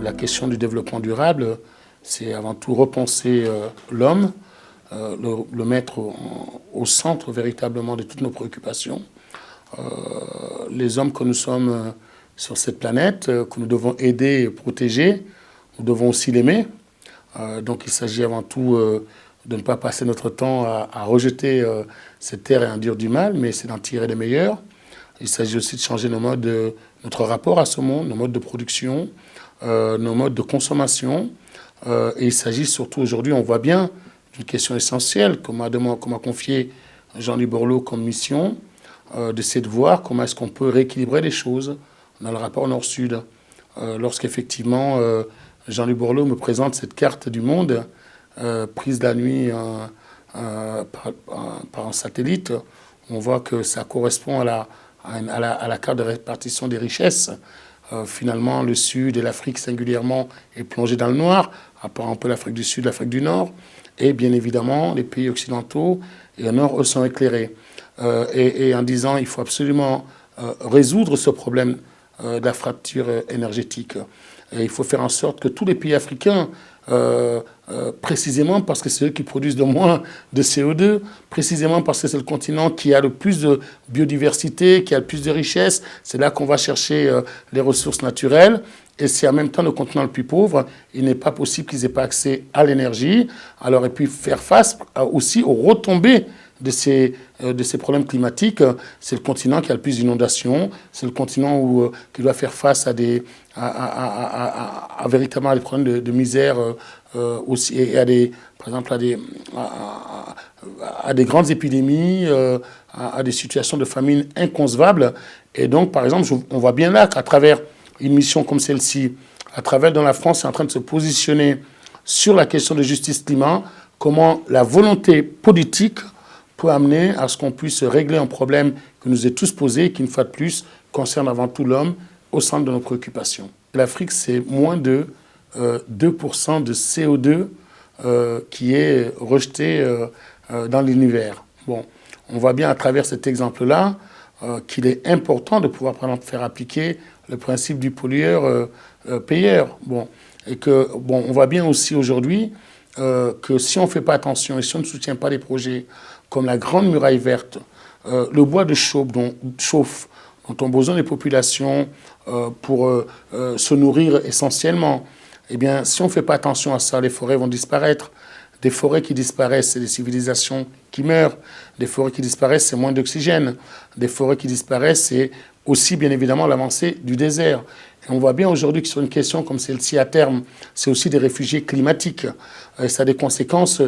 la question du développement durable, c'est avant tout repenser l'homme, le mettre au centre véritablement de toutes nos préoccupations. Les hommes que nous sommes sur cette planète, que nous devons aider et protéger, nous devons aussi l'aimer. Donc il s'agit avant tout de ne pas passer notre temps à rejeter cette terre et à en dire du mal, mais c'est d'en tirer les meilleurs. Il s'agit aussi de changer notre rapport à ce monde, nos modes de production, nos modes de consommation. Et il s'agit surtout aujourd'hui, on voit bien, d'une question essentielle qu'on m'a confié Jean-Louis Borloo comme mission, d'essayer de voir comment est-ce qu'on peut rééquilibrer les choses dans le rapport Nord-Sud. Lorsqu'effectivement Jean-Louis Borloo me présente cette carte du monde prise la nuit par un satellite, on voit que ça correspond à la carte de répartition des richesses. Finalement, le Sud et l'Afrique singulièrement est plongé dans le noir, à part un peu l'Afrique du Sud, l'Afrique du Nord, et bien évidemment les pays occidentaux et au Nord, eux, sont éclairés. Et en disant il faut absolument résoudre ce problème de la fracture énergétique. Et il faut faire en sorte que tous les pays africains, précisément parce que c'est eux qui produisent le moins de CO2, précisément parce que c'est le continent qui a le plus de biodiversité, qui a le plus de richesses, c'est là qu'on va chercher les ressources naturelles. Et c'est en même temps le continent le plus pauvre, il n'est pas possible qu'ils n'aient pas accès à l'énergie. Alors, et puis faire face aussi aux retombées de ces problèmes climatiques. C'est le continent qui a le plus d'inondations, c'est le continent qui doit faire face à véritablement des problèmes de misère aussi, et par exemple à des grandes épidémies, à des situations de famine inconcevables. Et donc, par exemple, on voit bien là qu'à travers une mission comme celle-ci, à travers dont la France est en train de se positionner sur la question de justice climat, comment la volonté politique peut amener à ce qu'on puisse régler un problème que nous est tous posé, qui, une fois de plus, concerne avant tout l'homme au centre de nos préoccupations. L'Afrique, c'est moins de 2% de CO2 qui est rejeté dans l'univers. Bon, on voit bien à travers cet exemple-là qu'il est important de pouvoir, par exemple, faire appliquer le principe du pollueur-payeur. Bon, et que, bon, on voit bien aussi aujourd'hui que si on ne fait pas attention et si on ne soutient pas des projets comme la Grande Muraille Verte, le bois de chauffe dont ont besoin les populations pour se nourrir essentiellement, eh bien, si on ne fait pas attention à ça, les forêts vont disparaître. Des forêts qui disparaissent, c'est des civilisations qui meurent. Des forêts qui disparaissent, c'est moins d'oxygène. Des forêts qui disparaissent, c'est aussi, bien évidemment, l'avancée du désert. Et on voit bien aujourd'hui que sur une question comme celle-ci, à terme, c'est aussi des réfugiés climatiques. Et ça a des conséquences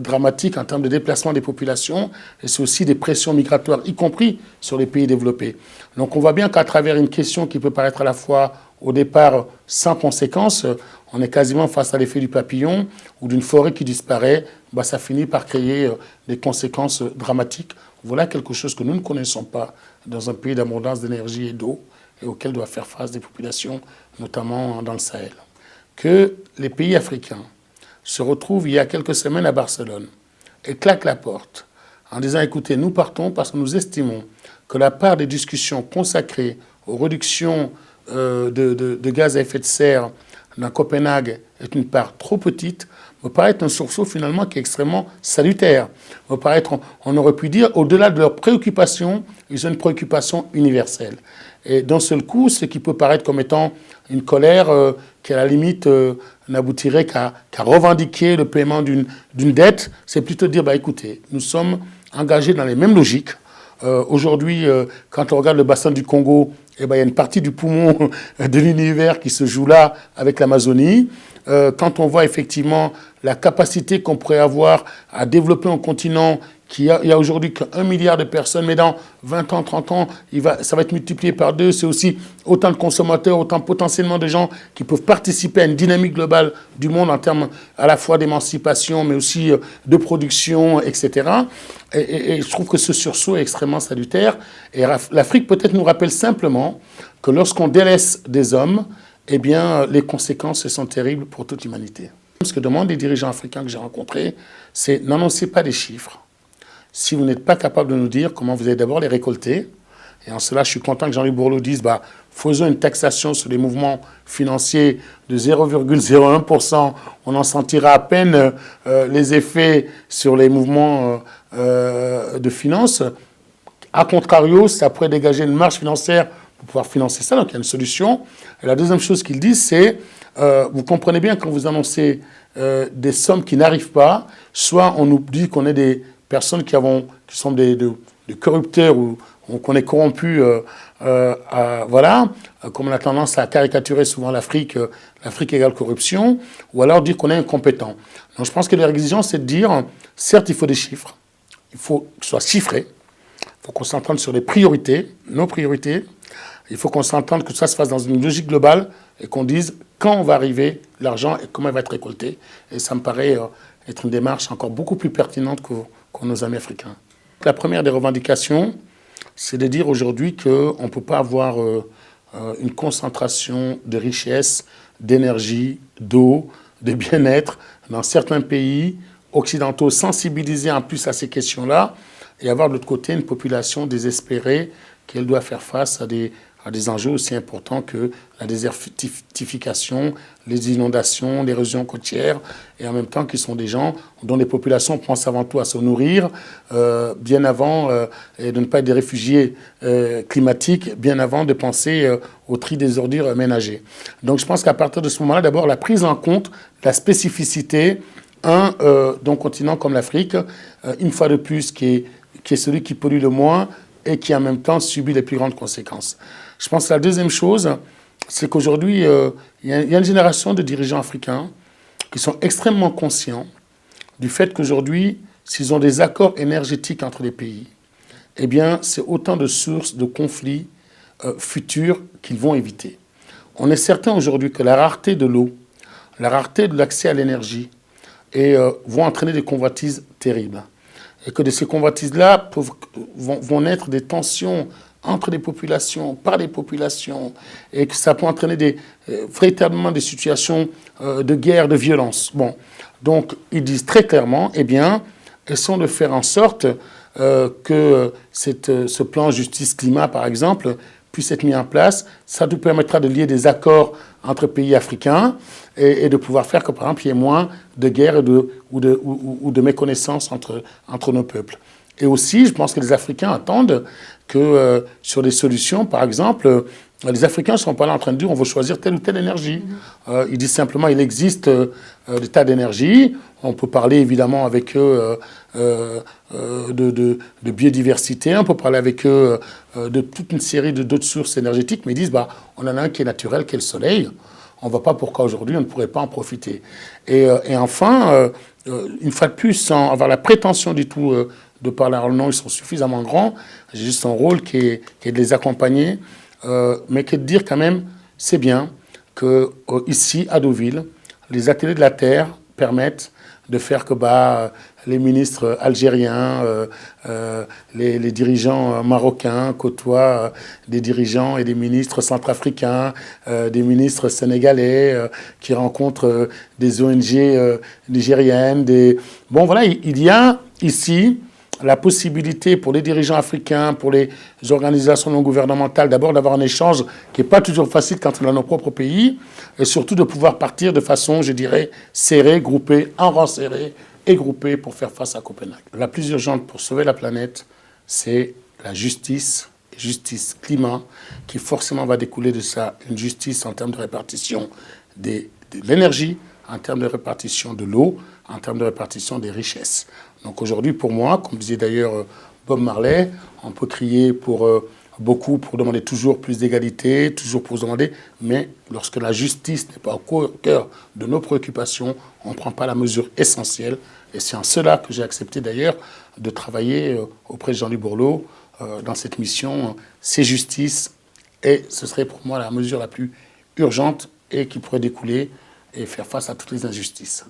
dramatiques en termes de déplacement des populations. Et c'est aussi des pressions migratoires, y compris sur les pays développés. Donc on voit bien qu'à travers une question qui peut paraître à la fois, au départ, sans conséquence, on est quasiment face à l'effet du papillon ou d'une forêt qui disparaît, bah, ça finit par créer des conséquences dramatiques. Voilà quelque chose que nous ne connaissons pas dans un pays d'abondance d'énergie et d'eau et auquel doivent faire face des populations, notamment dans le Sahel. Que les pays africains se retrouvent il y a quelques semaines à Barcelone et claquent la porte en disant « Écoutez, nous partons parce que nous estimons que la part des discussions consacrées aux réductions de gaz à effet de serre dans Copenhague est une part trop petite », me paraît être un sursaut finalement qui est extrêmement salutaire. Me paraît être, on aurait pu dire, au-delà de leurs préoccupations, ils ont une préoccupation universelle. Et d'un seul coup, ce qui peut paraître comme étant une colère qui, à la limite, n'aboutirait qu'à revendiquer le paiement d'une dette, c'est plutôt dire, bah, écoutez, nous sommes engagés dans les mêmes logiques. Aujourd'hui, quand on regarde le bassin du Congo, eh ben, il y a une partie du poumon de l'univers qui se joue là avec l'Amazonie. Quand on voit effectivement la capacité qu'on pourrait avoir à développer un continent il y a aujourd'hui qu'1 milliard de personnes, mais dans 20 ans, 30 ans, ça va être multiplié par 2. C'est aussi autant de consommateurs, autant potentiellement de gens qui peuvent participer à une dynamique globale du monde en termes à la fois d'émancipation, mais aussi de production, etc. Et je trouve que ce sursaut est extrêmement salutaire. Et l'Afrique peut-être nous rappelle simplement que lorsqu'on délaisse des hommes, eh bien, les conséquences sont terribles pour toute l'humanité. Ce que demandent les dirigeants africains que j'ai rencontrés, c'est n'annoncez pas des chiffres si vous n'êtes pas capable de nous dire comment vous allez d'abord les récolter Et en cela, je suis content que Jean-Louis Borloo dise faisons une taxation sur les mouvements financiers de 0,01%. On en sentira à peine les effets sur les mouvements de finances. A contrario, ça pourrait dégager une marge financière pour pouvoir financer ça. Donc il y a une solution. Et la deuxième chose qu'ils disent, c'est, vous comprenez bien quand vous annoncez des sommes qui n'arrivent pas, soit on nous dit qu'on est des personnes qui sont des corrupteurs ou qu'on est corrompus, voilà, comme on a tendance à caricaturer souvent l'Afrique, l'Afrique égale corruption, ou alors dire qu'on est incompétent. Donc je pense que leur exigence, c'est de dire, certes, il faut des chiffres, il faut que ce soit chiffré, il faut qu'on s'entende sur les priorités, nos priorités, il faut qu'on s'entende que ça se fasse dans une logique globale et qu'on dise quand on va arriver l'argent et comment il va être récolté. Et ça me paraît être une démarche encore beaucoup plus pertinente qu'ont nos amis africains. La première des revendications, c'est de dire aujourd'hui qu'on ne peut pas avoir une concentration de richesses, d'énergie, d'eau, de bien-être dans certains pays occidentaux sensibilisés en plus à ces questions-là et avoir de l'autre côté une population désespérée qu'elle doit faire face à des enjeux aussi importants que la désertification, les inondations, l'érosion côtière, et en même temps qui sont des gens dont les populations pensent avant tout à se nourrir, bien avant, et de ne pas être des réfugiés climatiques, bien avant de penser au tri des ordures ménagères. Donc je pense qu'à partir de ce moment-là, d'abord la prise en compte de la spécificité d'un continent comme l'Afrique, une fois de plus, qui est celui qui pollue le moins et qui en même temps subit les plus grandes conséquences. Je pense que la deuxième chose, c'est qu'aujourd'hui, il y a une génération de dirigeants africains qui sont extrêmement conscients du fait qu'aujourd'hui, s'ils ont des accords énergétiques entre les pays, eh bien, c'est autant de sources de conflits futurs qu'ils vont éviter. On est certain aujourd'hui que la rareté de l'eau, la rareté de l'accès à l'énergie vont entraîner des convoitises terribles. Et que de ces convoitises-là vont naître des tensions entre les populations, par les populations, et que ça peut entraîner véritablement des situations de guerre, de violence. Bon, donc ils disent très clairement, eh bien, essayons de faire en sorte que ce plan justice-climat, par exemple, puisse être mis en place. Ça nous permettra de lier des accords entre pays africains et de pouvoir faire que, par exemple, il y ait moins de guerre ou de méconnaissance entre nos peuples. Et aussi, je pense que les Africains attendent que sur des solutions, par exemple, les Africains ne sont pas là en train de dire on veut choisir telle ou telle énergie. Ils disent simplement il existe des tas d'énergies. On peut parler évidemment avec eux de biodiversité, on peut parler avec eux de toute une série d'autres sources énergétiques, mais ils disent on en a un qui est naturel, qui est le soleil. On ne voit pas pourquoi aujourd'hui on ne pourrait pas en profiter. Et enfin, une fois de plus, sans avoir la prétention du tout de parler en leur nom, ils sont suffisamment grands. J'ai juste un rôle qui est de les accompagner, mais qui est de dire quand même, c'est bien qu'ici, à Deauville, les ateliers de la Terre permettent de faire que les ministres algériens, les dirigeants marocains côtoient des dirigeants et des ministres centrafricains, des ministres sénégalais qui rencontrent des ONG nigériennes. Bon, voilà, il y a ici la possibilité pour les dirigeants africains, pour les organisations non gouvernementales, d'abord d'avoir un échange qui n'est pas toujours facile quand on est dans nos propres pays, et surtout de pouvoir partir de façon, je dirais, serrée, groupée, en rang serré et groupée pour faire face à Copenhague. La plus urgente pour sauver la planète, c'est la justice climat, qui forcément va découler de ça une justice en termes de répartition de l'énergie, en termes de répartition de l'eau, en termes de répartition des richesses. Donc aujourd'hui, pour moi, comme disait d'ailleurs Bob Marley, on peut crier pour beaucoup, pour demander toujours plus d'égalité, toujours pour se demander, mais lorsque la justice n'est pas au cœur de nos préoccupations, on ne prend pas la mesure essentielle. Et c'est en cela que j'ai accepté d'ailleurs de travailler auprès de Jean-Louis Borloo dans cette mission, c'est justice, et ce serait pour moi la mesure la plus urgente et qui pourrait découler et faire face à toutes les injustices.